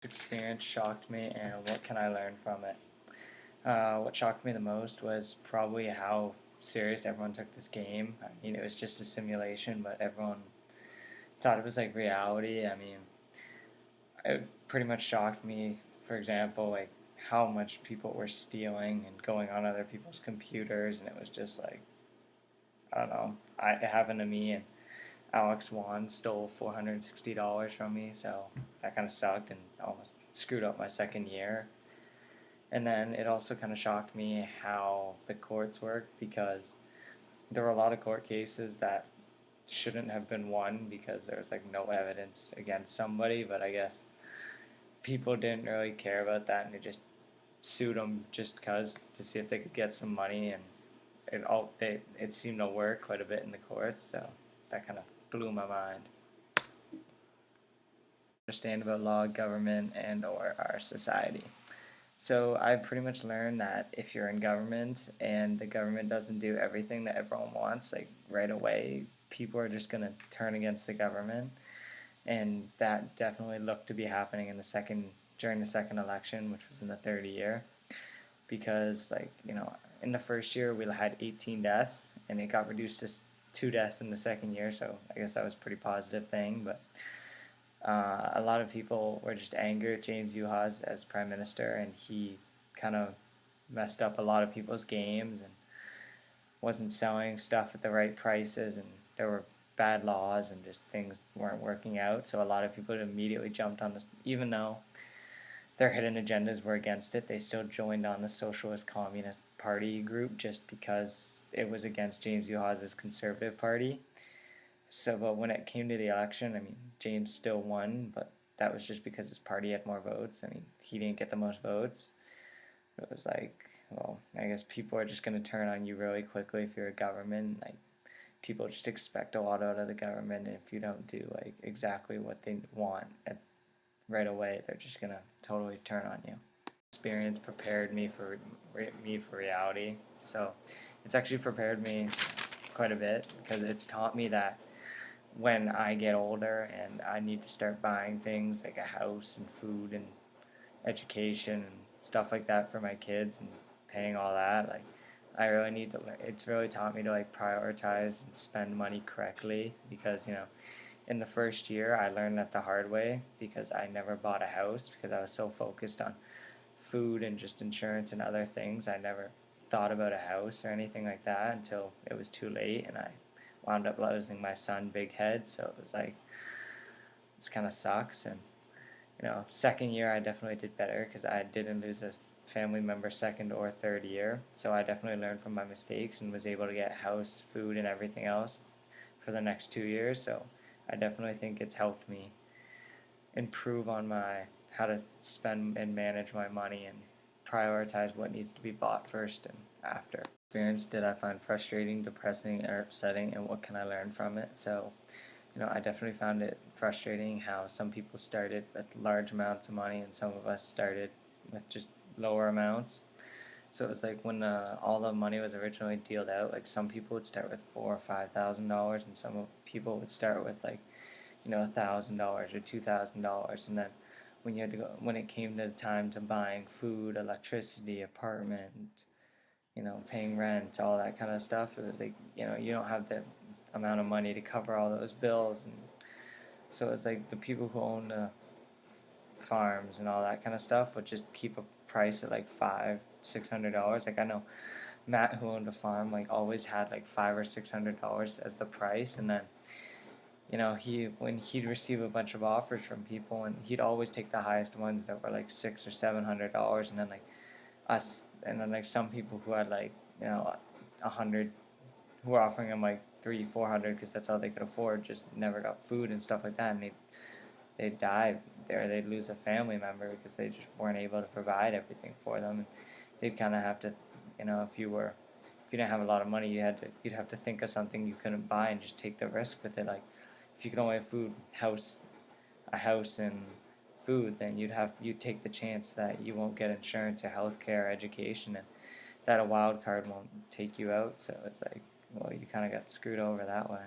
Experience shocked me, and what can I learn from it? What shocked me the most was probably how serious everyone took this game. I mean, it was just a simulation, but everyone thought it was like reality. I mean, it pretty much shocked me, for example, like how much people were stealing and going on other people's computers, and it was just like, I don't know. It happened to me, and Alex Wan stole $460 from me, so that kind of sucked and almost screwed up my second year. And then it also kind of shocked me how the courts work, because there were a lot of court cases that shouldn't have been won because there was like no evidence against somebody, but I guess people didn't really care about that and they just sued them just cause to see if they could get some money, and it seemed to work quite a bit in the courts, so that kind of blew my mind. Understand about law, government, and or our society. So I've pretty much learned that if you're in government and the government doesn't do everything that everyone wants, like right away, people are just gonna turn against the government, and that definitely looked to be happening in the second during the second election, which was in the third year, because in the first year we had 18 deaths, and it got reduced to 2 deaths in the second year, so I guess that was a pretty positive thing, but a lot of people were just angry at James Yuhas as prime minister, and he kind of messed up a lot of people's games and wasn't selling stuff at the right prices, and there were bad laws and just things weren't working out. So a lot of people immediately jumped on this, even though their hidden agendas were against it. They still joined on the Socialist Communist Party group just because it was against James Yuhas's Conservative Party. So, but when it came to the election, I mean, James still won, but that was just because his party had more votes. I mean, he didn't get the most votes. It was like, well, I guess people are just going to turn on you really quickly if you're a government. Like, people just expect a lot out of the government, and if you don't do like exactly what they want right away, they're just going to totally turn on you. Experience prepared me for reality. So, it's actually prepared me quite a bit because it's taught me that when I get older and I need to start buying things like a house and food and education and stuff like that for my kids and paying all that, like I really need to learn. It's really taught me to like prioritize and spend money correctly, because in the first year I learned that the hard way, because I never bought a house because I was so focused on food and just insurance and other things. I never thought about a house or anything like that until it was too late, and I wound up losing my son big head, so it was like, it's kind of sucks. And second year I definitely did better because I didn't lose a family member second or third year, so I definitely learned from my mistakes and was able to get house, food, and everything else for the next 2 years. So I definitely think it's helped me improve on my how to spend and manage my money and prioritize what needs to be bought first and after. Experience did I find frustrating, depressing, or upsetting, and what can I learn from it? So, I definitely found it frustrating how some people started with large amounts of money and some of us started with just lower amounts. So it was like when all the money was originally dealed out, like some people would start with $4,000 or $5,000, and some people would start with like $1,000 or $2,000, and then when it came to time to buying food, electricity, apartment, paying rent, all that kind of stuff, it was like you don't have the amount of money to cover all those bills, and so it's like the people who own the farms and all that kind of stuff would just keep a price at like $500-$600. Like I know Matt, who owned a farm, like always had like $500 or $600 as the price, and then when he'd receive a bunch of offers from people, and he'd always take the highest ones that were like $600 or $700, and then like us, and then like some people who had like 100, who were offering him like 300-400 because that's all they could afford, just never got food and stuff like that, and they'd die there. They'd lose a family member because they just weren't able to provide everything for them. And they'd kind of have to, if you didn't have a lot of money, you'd have to think of something you couldn't buy and just take the risk with it. Like if you could only have a house and food, then you'd take the chance that you won't get insurance or healthcare or education, and that a wild card won't take you out. So it's like, well, you kind of got screwed over that way.